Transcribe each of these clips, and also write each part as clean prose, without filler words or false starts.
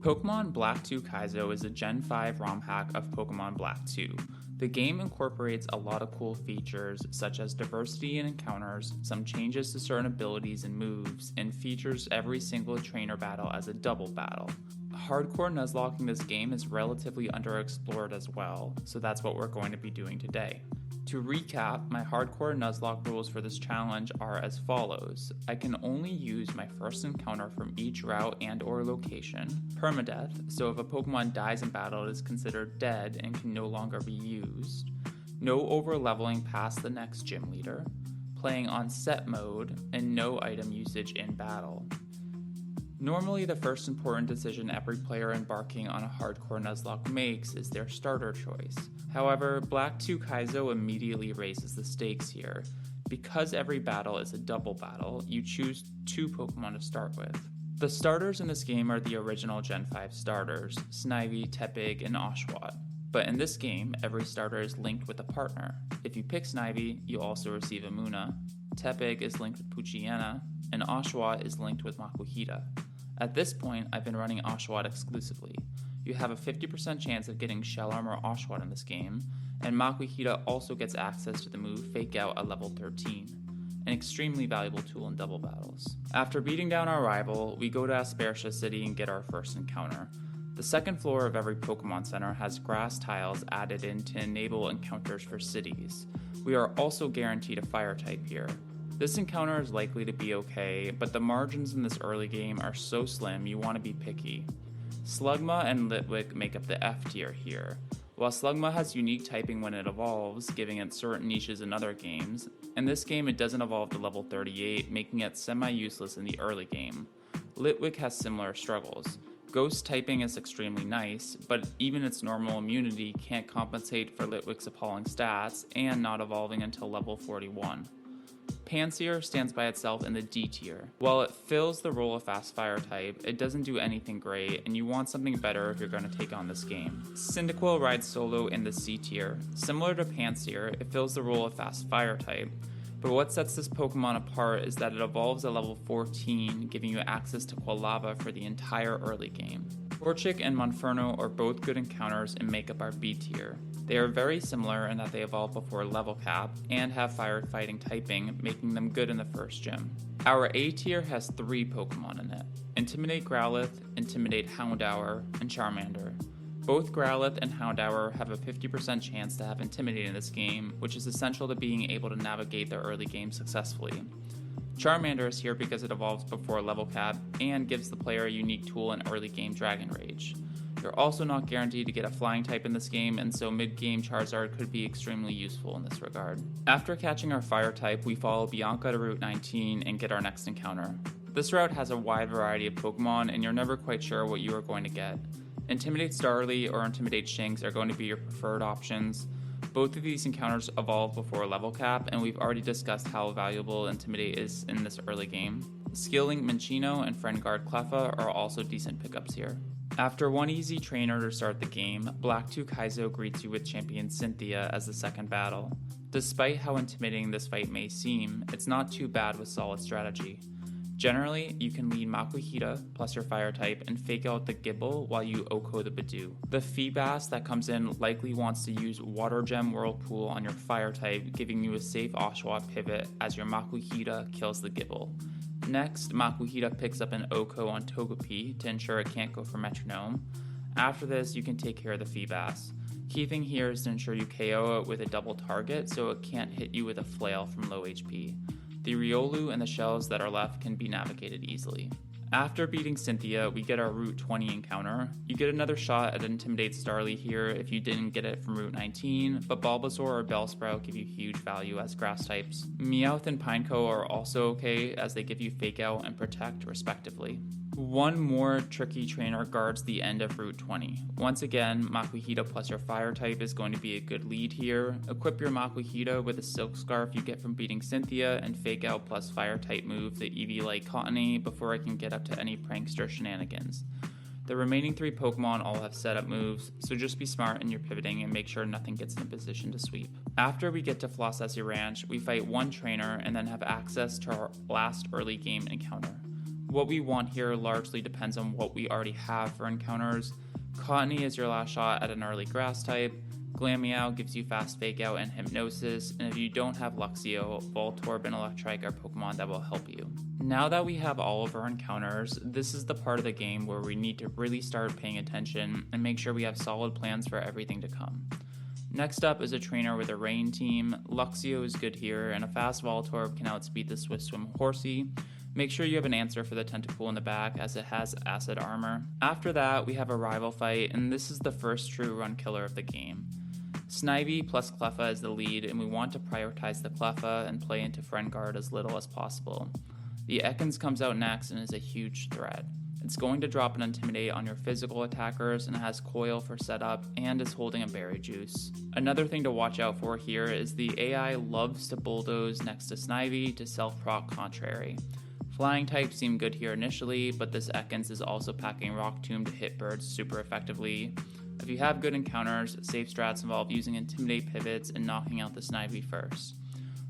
Pokemon Black 2 Kaizo is a Gen 5 ROM hack of Pokemon Black 2. The game incorporates a lot of cool features such as diversity in encounters, some changes to certain abilities and moves, and features every single trainer battle as a double battle. Hardcore Nuzlocking this game is relatively underexplored as well, so that's what we're going to be doing today. To recap, my hardcore Nuzlocke rules for this challenge are as follows. I can only use my first encounter from each route and or location. Permadeath, so if a Pokemon dies in battle it is considered dead and can no longer be used. No overleveling past the next gym leader. Playing on set mode, and no item usage in battle. Normally, the first important decision every player embarking on a hardcore Nuzlocke makes is their starter choice. However, Black 2 Kaizo immediately raises the stakes here. Because every battle is a double battle, you choose 2 Pokemon to start with. The starters in this game are the original Gen 5 starters, Snivy, Tepig, and Oshawott. But in this game, every starter is linked with a partner. If you pick Snivy, you also receive a Munna, Tepig is linked with Poochyena, and Oshawott is linked with Makuhita. At this point, I've been running Oshawott exclusively. You have a 50% chance of getting Shell Armor Oshawott in this game, and Makuhita also gets access to the move Fake Out at level 13, an extremely valuable tool in double battles. After beating down our rival, we go to Aspertia City and get our first encounter. The second floor of every Pokemon Center has grass tiles added in to enable encounters for cities. We are also guaranteed a fire type here. This encounter is likely to be okay, but the margins in this early game are so slim you want to be picky. Slugma and Litwick make up the F tier here. While Slugma has unique typing when it evolves, giving it certain niches in other games, in this game it doesn't evolve to level 38, making it semi-useless in the early game. Litwick has similar struggles. Ghost typing is extremely nice, but even its normal immunity can't compensate for Litwick's appalling stats and not evolving until level 41. Pansear stands by itself in the D tier. While it fills the role of fast fire type, it doesn't do anything great, and you want something better if you're going to take on this game. Cyndaquil rides solo in the C tier. Similar to Pansear, it fills the role of fast fire type, but what sets this Pokemon apart is that it evolves at level 14, giving you access to Quilava for the entire early game. Torchic and Monferno are both good encounters and make up our B tier. They are very similar in that they evolve before level cap and have fire fighting typing, making them good in the first gym. Our A tier has 3 Pokemon in it: Intimidate Growlithe, Intimidate Houndour, and Charmander. Both Growlithe and Houndour have a 50% chance to have Intimidate in this game, which is essential to being able to navigate the early game successfully. Charmander is here because it evolves before level cap and gives the player a unique tool in early game Dragon Rage. You're also not guaranteed to get a flying type in this game, and so mid-game Charizard could be extremely useful in this regard. After catching our fire type, we follow Bianca to Route 19 and get our next encounter. This route has a wide variety of Pokemon, and you're never quite sure what you are going to get. Intimidate Starly or Intimidate Shinx are going to be your preferred options. Both of these encounters evolve before level cap, and we've already discussed how valuable Intimidate is in this early game. Skilling Minccino and Friendguard Cleffa are also decent pickups here. After one easy trainer to start the game, Black 2 Kaizo greets you with champion Cynthia as the second battle. Despite how intimidating this fight may seem, it's not too bad with solid strategy. Generally, you can lead Makuhita plus your fire type and fake out the Gible while you Oko the Badoo. The Feebas that comes in likely wants to use Water Gem Whirlpool on your fire type, giving you a safe Oshawott pivot as your Makuhita kills the Gible. Next, Makuhita picks up an Oko on Togepi to ensure it can't go for Metronome. After this, you can take care of the Feebas. Key thing here is to ensure you KO it with a double target so it can't hit you with a flail from low HP. The Riolu and the shells that are left can be navigated easily. After beating Cynthia, we get our Route 20 encounter. You get another shot at Intimidate Starly here if you didn't get it from Route 19, but Bulbasaur or Bellsprout give you huge value as grass types. Meowth and Pineco are also okay as they give you Fake Out and Protect respectively. One more tricky trainer guards the end of Route 20. Once again, Makuhita plus your fire type is going to be a good lead here. Equip your Makuhita with a Silk Scarf you get from beating Cynthia and Fake Out plus fire type move the Eevee-like Cottony before it can get up to any prankster shenanigans. The remaining 3 Pokemon all have setup moves, so just be smart in your pivoting and make sure nothing gets in a position to sweep. After we get to Flossessie Ranch, we fight one trainer and then have access to our last early game encounter. What we want here largely depends on what we already have for encounters. Cottony is your last shot at an early grass type, Glameow gives you fast fake out and hypnosis, and if you don't have Luxio, Voltorb and Electrike are Pokemon that will help you. Now that we have all of our encounters, this is the part of the game where we need to really start paying attention and make sure we have solid plans for everything to come. Next up is a trainer with a rain team. Luxio is good here, and a fast Voltorb can outspeed the Swift Swim Horsey. Make sure you have an answer for the Tentacool in the back, as it has acid armor. After that, we have a rival fight, and this is the first true run killer of the game. Snivy plus Cleffa is the lead, and we want to prioritize the Cleffa and play into Friend Guard as little as possible. The Ekans comes out next and is a huge threat. It's going to drop an Intimidate on your physical attackers and has Coil for setup and is holding a Berry Juice. Another thing to watch out for here is the AI loves to bulldoze next to Snivy to self-proc Contrary. Flying types seem good here initially, but this Ekans is also packing Rock Tomb to hit birds super effectively. If you have good encounters, safe strats involve using Intimidate pivots and knocking out the Snivy first.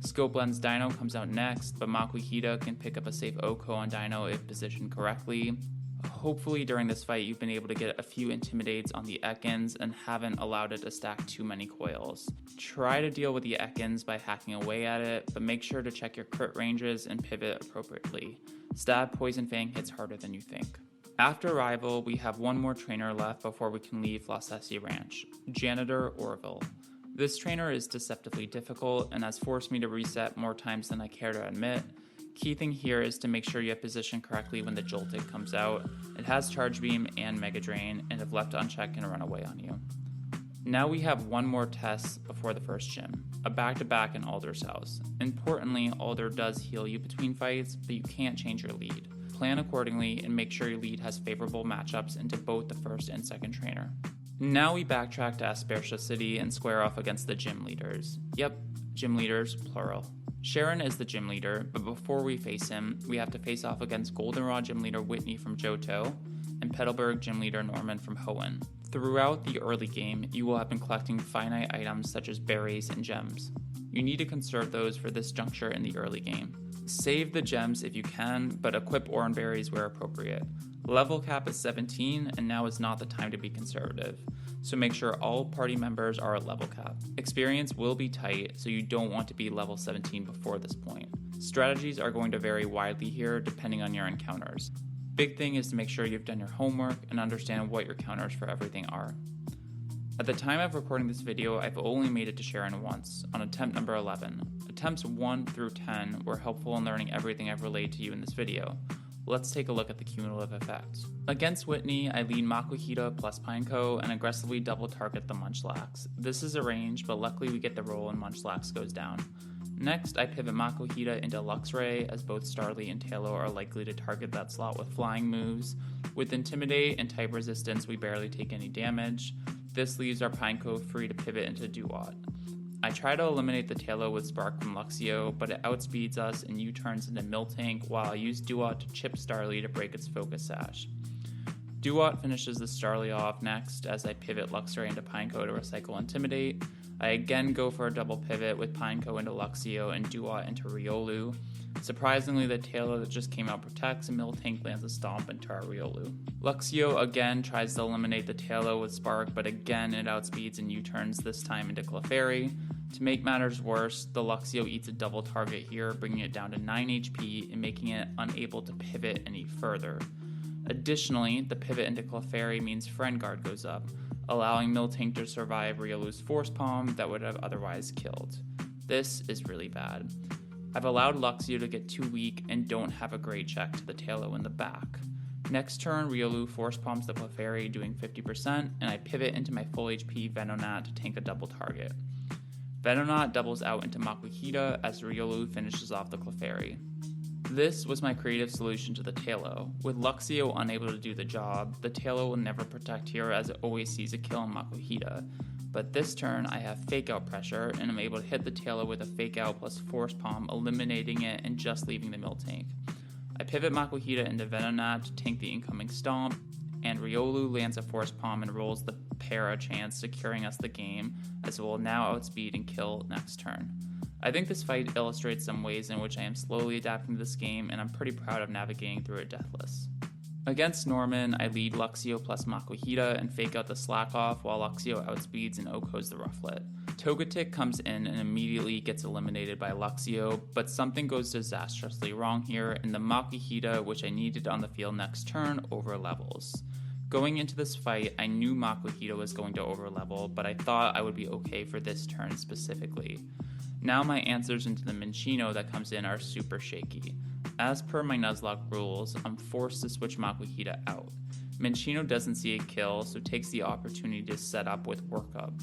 Scope Lens Dino comes out next, but Makuhita can pick up a safe Oko on Dino if positioned correctly. Hopefully during this fight you've been able to get a few Intimidates on the Ekans and haven't allowed it to stack too many coils. Try to deal with the Ekans by hacking away at it, but make sure to check your crit ranges and pivot appropriately. Stab Poison Fang hits harder than you think. After Rival, we have one more trainer left before we can leave Flossessi Ranch, Janitor Orville. This trainer is deceptively difficult and has forced me to reset more times than I care to admit. Key thing here is to make sure you have positioned correctly when the Joltik comes out. It has Charge Beam and Mega Drain, and if left unchecked can run away on you. Now we have one more test before the first gym, a back-to-back in Alder's house. Importantly, Alder does heal you between fights, but you can't change your lead. Plan accordingly and make sure your lead has favorable matchups into both the first and second trainer. Now we backtrack to Aspertia City and square off against the gym leaders. Yep, gym leaders, plural. Cheren is the gym leader, but before we face him, we have to face off against Goldenrod gym leader Whitney from Johto and Petalburg gym leader Norman from Hoenn. Throughout the early game, you will have been collecting finite items such as berries and gems. You need to conserve those for this juncture in the early game. Save the gems if you can, but equip Oran berries where appropriate. Level cap is 17, and now is not the time to be conservative, so make sure all party members are at level cap. Experience will be tight, so you don't want to be level 17 before this point. Strategies are going to vary widely here depending on your encounters. Big thing is to make sure you've done your homework and understand what your counters for everything are. At the time of recording this video, I've only made it to Cheren once, on attempt number 11. Attempts 1 through 10 were helpful in learning everything I've relayed to you in this video. Let's take a look at the cumulative effects. Against Whitney, I lead Makuhita plus Pineco and aggressively double target the Munchlax. This is a range, but luckily we get the roll and Munchlax goes down. Next, I pivot Makuhita into Luxray, as both Starly and Taillow are likely to target that slot with flying moves. With Intimidate and Type Resistance, we barely take any damage. This leaves our Pineco free to pivot into Duat. I try to eliminate the Taillow with Spark from Luxio, but it outspeeds us and U-turns into Miltank, while I use Duat to chip Starly to break its Focus Sash. Duat finishes the Starly off next as I pivot Luxray into Pineco to recycle Intimidate. I again go for a double pivot with Pineco into Luxio and Duat into Riolu. Surprisingly, the Taillow that just came out protects and Miltank lands a Stomp into our Riolu. Luxio again tries to eliminate the Taillow with Spark, but again it outspeeds and U-turns, this time into Clefairy. To make matters worse, the Luxio eats a double target here, bringing it down to 9 HP and making it unable to pivot any further. Additionally, the pivot into Clefairy means Friend Guard goes up, allowing Miltank to survive Riolu's Force Palm that would have otherwise killed. This is really bad. I've allowed Luxio to get too weak and don't have a great check to the Taillow in the back. Next turn, Riolu Force Palms the Clefairy doing 50%, and I pivot into my full HP Venonat to tank a double target. Venonat doubles out into Makuhita as Riolu finishes off the Clefairy. This was my creative solution to the Taillow. With Luxio unable to do the job, the Taillow will never protect here as it always sees a kill on Makuhita. But this turn I have Fake Out pressure and I'm able to hit the Taillow with a Fake Out plus Force Palm, eliminating it and just leaving the Miltank. I pivot Makuhita into Venonat to tank the incoming Stomp, and Riolu lands a Force Palm and rolls the Para chance, securing us the game, as it will now outspeed and kill next turn. I think this fight illustrates some ways in which I am slowly adapting to this game, and I'm pretty proud of navigating through it deathless. Against Norman, I lead Luxio plus Makuhita and fake out the slack off while Luxio outspeeds and OHKOs the rufflet. Togetic comes in and immediately gets eliminated by Luxio, but something goes disastrously wrong here, and the Makuhita, which I needed on the field next turn, overlevels. Going into this fight, I knew Makuhita was going to overlevel, but I thought I would be okay for this turn specifically. Now my answers into the Minccino that comes in are super shaky. As per my Nuzlocke rules, I'm forced to switch Makuhita out. Minccino doesn't see a kill, so takes the opportunity to set up with Workup.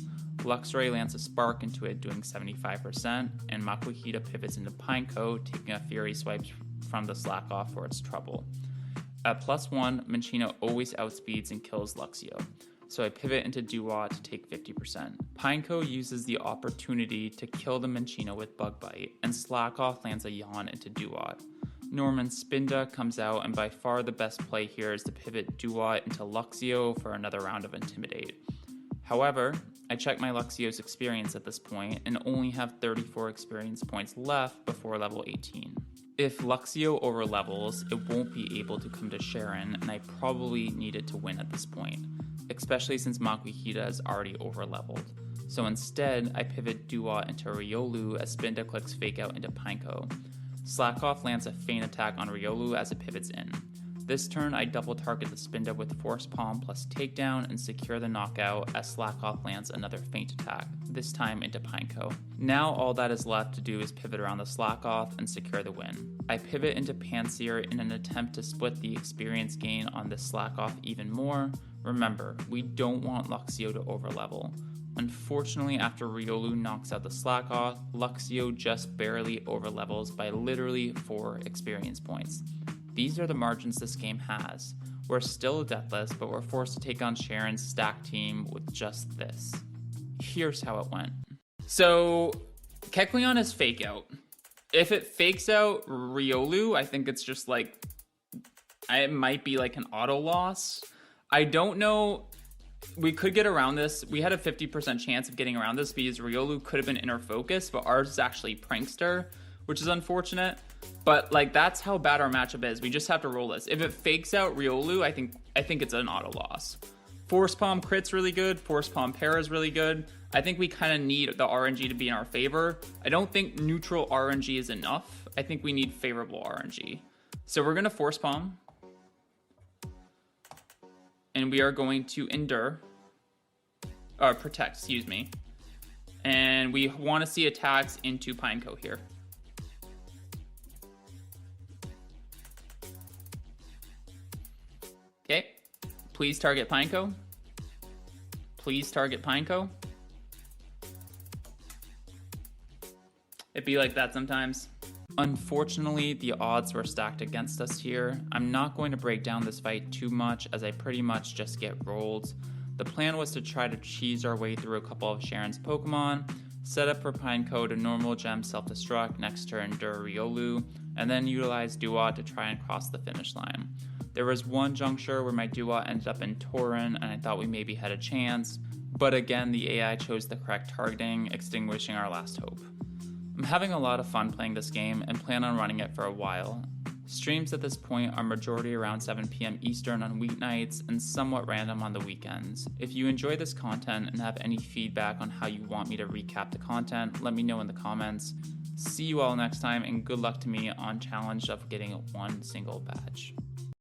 Luxray lands a Spark into it doing 75%, and Makuhita pivots into Pineco, taking a Fury Swipe from the slack off for its trouble. At +1, Minccino always outspeeds and kills Luxio, so I pivot into Duat to take 50%. Pineco uses the opportunity to kill the Minccino with Bug Bite, and slack off lands a Yawn into Duat. Norman's Spinda comes out, and by far the best play here is to pivot Duat into Luxio for another round of Intimidate. However, I check my Luxio's experience at this point and only have 34 experience points left before level 18. If Luxio overlevels, it won't be able to come to Cheren, and I probably needed to win at this point, especially since Makuhita is already overleveled. So instead, I pivot Duat into Riolu as Spinda clicks Fake Out into Pineco. Slackoff lands a feint attack on Riolu as it pivots in. This turn, I double target the Spinda with Force Palm plus Takedown and secure the knockout as Slackoff lands another feint attack, this time into Pineco. Now all that is left to do is pivot around the Slackoff and secure the win. I pivot into Pansear in an attempt to split the experience gain on this Slackoff even more. Remember, we don't want Luxio to overlevel. Unfortunately, after Riolu knocks out the Slackoff, Luxio just barely overlevels by literally 4 experience points. These are the margins this game has. We're still deathless, but we're forced to take on Cheren's stack team with just this. Here's how it went. So, Kecleon is Fake Out. If it fakes out Riolu, I think it's just like, it might be like an auto loss. I don't know. We could get around this. We had a 50% chance of getting around this because Riolu could have been Inner Focus, but ours is actually Prankster, which is unfortunate. But like, that's how bad our matchup is. We just have to roll this. If it fakes out Riolu, I think it's an auto loss. Force Palm Crit's really good. Force Palm Para is really good. I think we kind of need the RNG to be in our favor. I don't think neutral RNG is enough. I think we need favorable RNG. So we're going to Force Palm. And we are going to Endure. Or Protect, excuse me. And we want to see attacks into Pineco here. Okay. Please target Pineco. Please target Pineco. It'd be like that sometimes. Unfortunately, the odds were stacked against us here. I'm not going to break down this fight too much as I pretty much just get rolled. The plan was to try to cheese our way through a couple of Cheren's Pokemon, set up for Pineco to normal gem self-destruct next turn Endure Riolu, and then utilize Duat to try and cross the finish line. There was one juncture where my Duat ended up in Tauren and I thought we maybe had a chance, but again the AI chose the correct targeting, extinguishing our last hope. I'm having a lot of fun playing this game and plan on running it for a while. Streams at this point are majority around 7 PM Eastern on weeknights and somewhat random on the weekends. If you enjoy this content and have any feedback on how you want me to recap the content, let me know in the comments. See you all next time and good luck to me on challenge of getting one single badge.